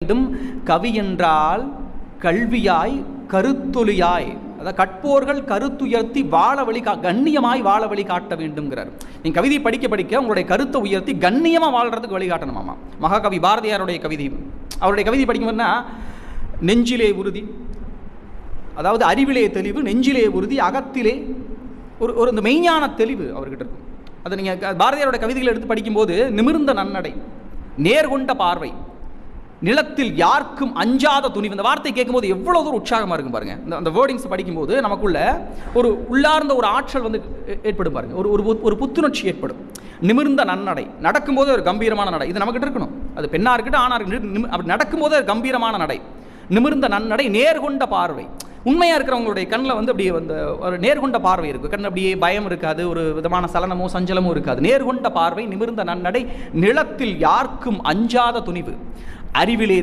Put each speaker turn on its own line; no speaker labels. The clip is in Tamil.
வேண்டும். கவி என்றால் கல்வியாய் கருத்தொலியாய், அதாவது கற்போர்கள் கருத்துயர்த்தி வாழ வழி கண்ணியமாய் வாழ வழி காட்ட வேண்டும்ங்கிறார். நீங்கள் கவிதை படிக்க படிக்க உங்களுடைய கருத்தை உயர்த்தி கண்ணியமாக வாழ்கிறதுக்கு வழிகாட்டணுமாமா. மகாகவி பாரதியாருடைய கவிதை, அவருடைய கவிதை படிக்கும்போதுனா நெஞ்சிலே உறுதி, அதாவது அறிவிலே தெளிவு, நெஞ்சிலே உறுதி, அகத்திலே ஒரு இந்த மெய்ஞான தெளிவு அவர்கிட்ட இருக்கும். அதை நீங்கள் பாரதியாரோட கவிதைகளை எடுத்து படிக்கும்போது நிமிர்ந்த நன்னடை, நேர்கொண்ட பார்வை, நிலத்தில் யாருக்கும் அஞ்சாத துணிவு, இந்த வார்த்தை கேட்கும்போது எவ்வளோ தூரம் உற்சாகமாக இருக்கும் பாருங்க. அந்த வேர்டிங்ஸ் படிக்கும்போது நமக்குள்ள ஒரு உள்ளார்ந்த ஒரு ஆற்றல் வந்து ஏற்படும் பாருங்க, ஒரு புத்துணர்ச்சி ஏற்படும். நிமிர்ந்த நன்னடை, நடக்கும்போது ஒரு கம்பீரமான நடை, இது நமக்கிட்ட இருக்கணும். அது பெண்ணாக இருக்கட்டும் ஆணாக இருக்கட்டும், அப்படி நடக்கும்போது ஒரு கம்பீரமான நடை. நிமிர்ந்த நன்னடை, நேர்கொண்ட பார்வை, உண்மையாக இருக்கிறவங்களுடைய கண்ணில் வந்து அப்படியே வந்து ஒரு நேர்கொண்ட பார்வை இருக்குது. கண் அப்படியே பயம் இருக்காது, ஒரு விதமான சலனமோ சஞ்சலமோ இருக்காது. நேர்கொண்ட பார்வை, நிமிர்ந்த நன்னடை, நிலத்தில் யாருக்கும் அஞ்சாத துணிவு, அறிவிலே